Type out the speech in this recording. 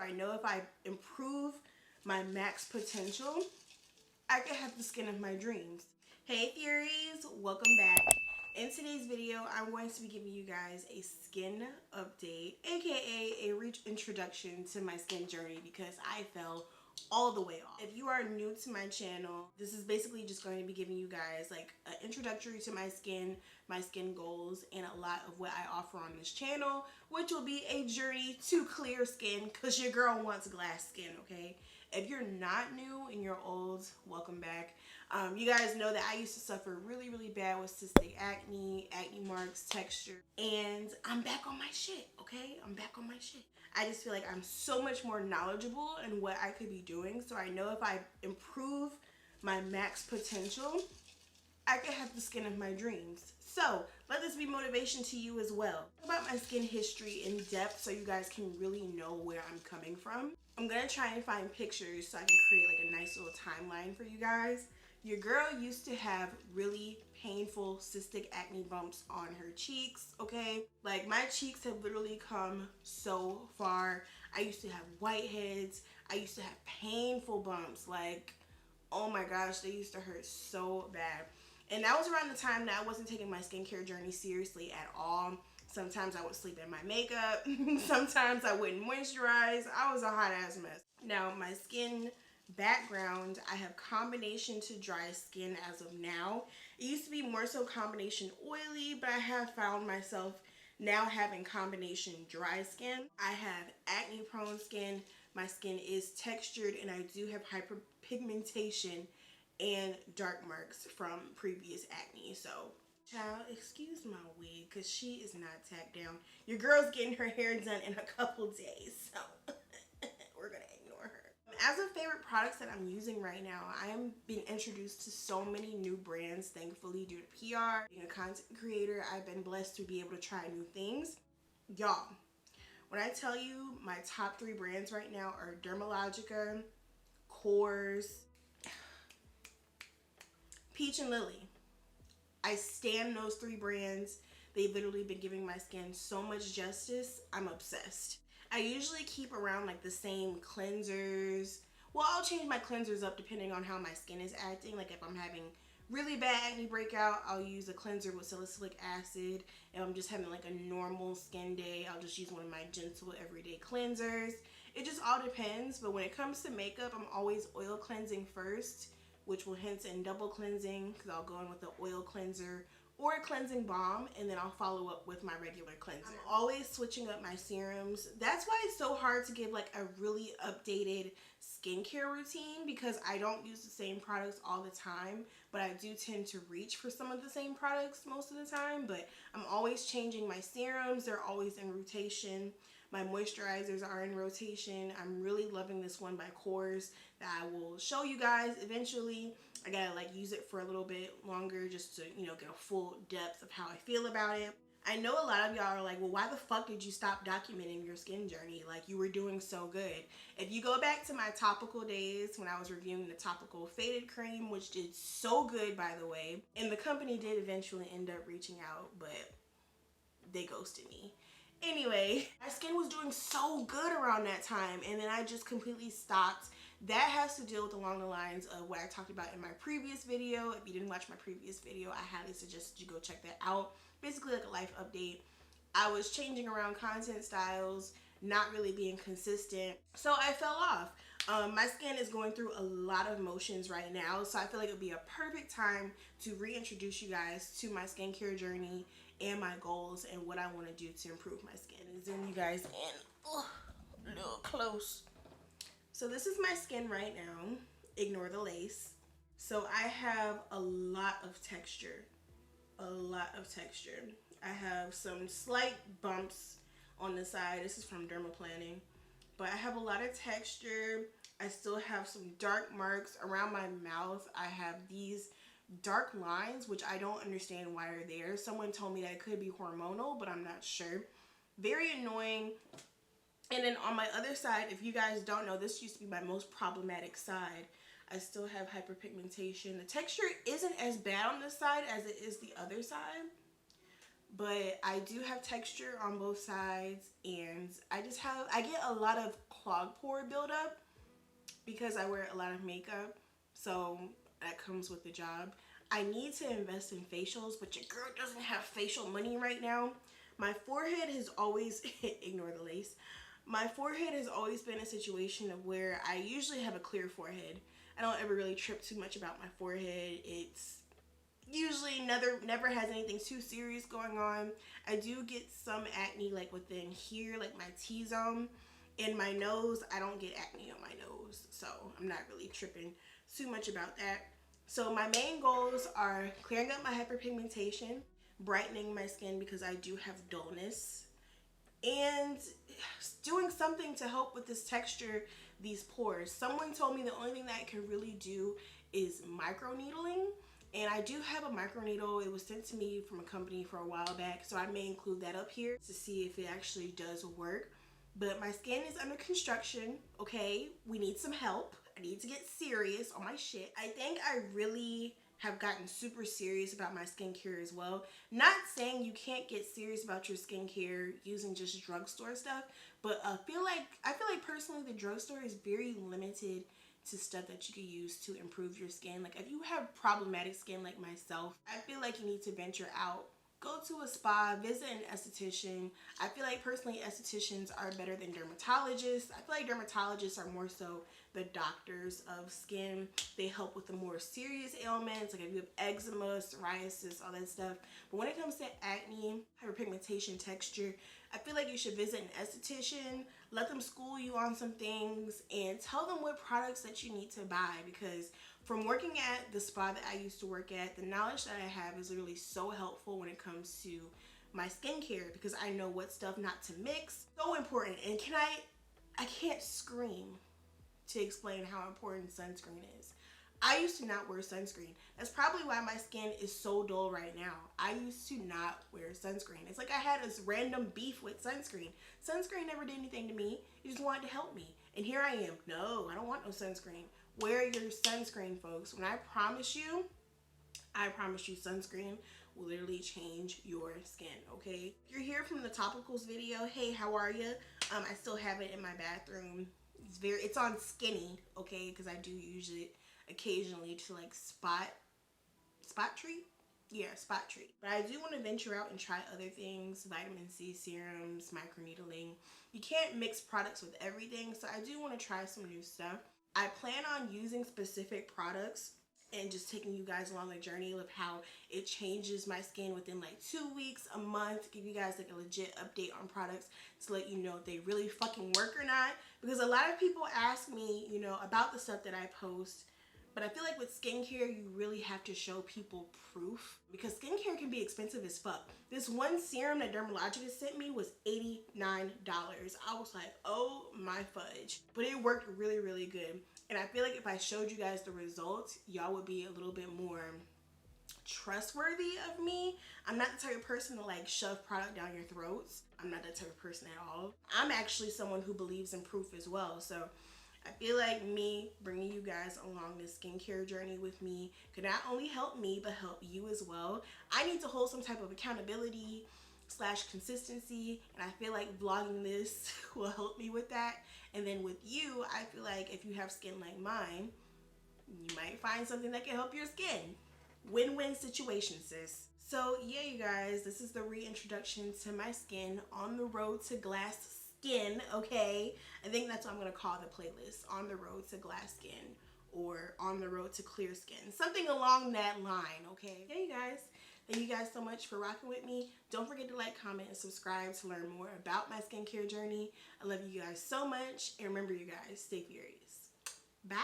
I know if I improve my max potential, I could have the skin of my dreams. Hey Furies, welcome back. In today's video, I'm going to be giving you guys a skin update, aka a reintroduction to my skin journey because I fell all the way off. If you are new to my channel, this is basically just going to be giving you guys like an introductory to my skin goals, and a lot of what I offer on this channel, which will be a journey to clear skin because your girl wants glass skin, okay? If you're not new and you're old, welcome back. You guys know that I used to suffer really, really bad with cystic acne marks, texture, and I'm back on my shit, okay? I'm back on my shit. I just feel like I'm so much more knowledgeable in what I could be doing, so I know if I improve my max potential, I could have the skin of my dreams. So let this be motivation to you as well. About my skin history in depth so you guys can really know where I'm coming from. I'm gonna try and find pictures so I can create like a nice little timeline for you guys. Your girl used to have really painful cystic acne bumps on her cheeks, okay? Like my cheeks have literally come so far. I used to have whiteheads. I used to have painful bumps. Like, oh my gosh, they used to hurt so bad. And that was around the time that I wasn't taking my skincare journey seriously at all. Sometimes I would sleep in my makeup. Sometimes I wouldn't moisturize. I was a hot ass mess. Now, my skin background, I have combination to dry skin as of now. It used to be more so combination oily, but I have found myself now having combination dry skin. I have acne prone skin. My skin is textured and I do have hyperpigmentation and dark marks from previous acne. So, child, excuse my wig because she is not tacked down. Your girl's getting her hair done in a couple days, so we're gonna ignore her. As of favorite products that I'm using right now, I am being introduced to so many new brands, thankfully, due to PR. Being a content creator, I've been blessed to be able to try new things. Y'all, when I tell you my top 3 brands right now are Dermalogica, Kors, Peach and Lily. I stan those 3 brands. They've literally been giving my skin so much justice. I'm obsessed. I usually keep around like the same cleansers. Well, I'll change my cleansers up depending on how my skin is acting. Like if I'm having really bad acne breakout, I'll use a cleanser with salicylic acid. If I'm just having like a normal skin day, I'll just use one of my gentle everyday cleansers. It just all depends. But when it comes to makeup, I'm always oil cleansing first, which will hint in double cleansing because I'll go in with the oil cleanser or a cleansing balm, and then I'll follow up with my regular cleanser. I'm always switching up my serums. That's why it's so hard to give like a really updated skincare routine because I don't use the same products all the time, but I do tend to reach for some of the same products most of the time. But I'm always changing my serums. They're always in rotation. My moisturizers are in rotation. I'm really loving this one by Kors that I will show you guys eventually. I gotta like use it for a little bit longer just to, you know, get a full depth of how I feel about it. I know a lot of y'all are like, well, why the fuck did you stop documenting your skin journey? Like, you were doing so good. If you go back to my topical days when I was reviewing the topical faded cream, which did so good, by the way, and the company did eventually end up reaching out, but they ghosted me. Anyway, my skin was doing so good around that time, and then I just completely stopped. That has to deal with along the lines of what I talked about in my previous video. If you didn't watch my previous video, I highly suggest you go check that out. Basically like a life update. I was changing around content styles, not really being consistent, so I fell off. My skin is going through a lot of motions right now, so I feel like it would be a perfect time to reintroduce you guys to my skincare journey and my goals and what I want to do to improve my skin. Zoom you guys in a little close. So this is my skin right now. Ignore the lace. So I have a lot of texture. A lot of texture. I have some slight bumps on the side. This is from Dermaplaning. But I have a lot of texture. I still have some dark marks around my mouth. I have these dark lines, which I don't understand why are there. Someone told me that it could be hormonal, but I'm not sure. Very annoying. And then on my other side, if you guys don't know, this used to be my most problematic side. I still have hyperpigmentation. The texture isn't as bad on this side as it is the other side, but I do have texture on both sides, and I get a lot of clog pore buildup because I wear a lot of makeup, so that comes with the job. I need to invest in facials, but your girl doesn't have facial money right now. My forehead has always, ignore the lace, my forehead has always been a situation of where I usually have a clear forehead. I don't ever really trip too much about my forehead. It's usually never has anything too serious going on. I do get some acne like within here, like my T-zone. In my nose, I don't get acne on my nose, so I'm not really tripping too much about that. So my main goals are clearing up my hyperpigmentation, brightening my skin because I do have dullness, and doing something to help with this texture, these pores. Someone told me the only thing that I can really do is microneedling, and I do have a microneedle. It was sent to me from a company for a while back, so I may include that up here to see if it actually does work. But my skin is under construction, okay? We need some help. I need to get serious on my shit. I think I really have gotten super serious about my skincare as well. Not saying you can't get serious about your skincare using just drugstore stuff, but I feel like personally the drugstore is very limited to stuff that you can use to improve your skin. Like if you have problematic skin like myself, I feel like you need to venture out. Go to a spa, visit an esthetician. I feel like personally estheticians are better than dermatologists. I feel like dermatologists are more so the doctors of skin. They help with the more serious ailments, like if you have eczema, psoriasis, all that stuff. But when it comes to acne, hyperpigmentation, texture, I feel like you should visit an esthetician, let them school you on some things, and tell them what products that you need to buy, because from working at the spa that I used to work at, the knowledge that I have is literally so helpful when it comes to my skincare, because I know what stuff not to mix. So important. And I can't scream to explain how important sunscreen is. I used to not wear sunscreen. That's probably why my skin is so dull right now. I used to not wear sunscreen. It's like I had this random beef with sunscreen. Sunscreen never did anything to me. It just wanted to help me. And here I am. No, I don't want no sunscreen. Wear your sunscreen, folks. When I promise you sunscreen will literally change your skin, okay? If you're here from the topicals video, hey, how are you? I still have it in my bathroom. It's on skinny, okay? Because I do use it occasionally to like spot treat. Yeah, spot treat. But I do want to venture out and try other things, vitamin C serums, microneedling. You can't mix products with everything, so I do want to try some new stuff. I plan on using specific products and just taking you guys along the journey of how it changes my skin within like 2 weeks, a month, give you guys like a legit update on products to let you know if they really fucking work or not. Because a lot of people ask me, you know, about the stuff that I post, but I feel like with skincare, you really have to show people proof, because skincare can be expensive as fuck. This one serum that Dermatologist sent me was $89. I was like, oh my fudge. But it worked really, really good. And I feel like if I showed you guys the results, y'all would be a little bit more trustworthy of me. I'm not the type of person to like shove product down your throats. I'm not that type of person at all. I'm actually someone who believes in proof as well. So I feel like me bringing you guys along this skincare journey with me could not only help me, but help you as well. I need to hold some type of accountability / consistency, and I feel like vlogging this will help me with that. And then with you, I feel like if you have skin like mine, you might find something that can help your skin. Win-win situation, sis. So yeah, you guys, this is the reintroduction to my skin on the road to glass skin, okay? I think that's what I'm gonna call the playlist, on the road to glass skin, or on the road to clear skin, something along that line, okay? Yeah, you guys, thank you guys so much for rocking with me. Don't forget to like, comment, and subscribe to learn more about my skincare journey. I love you guys so much, and remember, you guys, stay furious. Bye.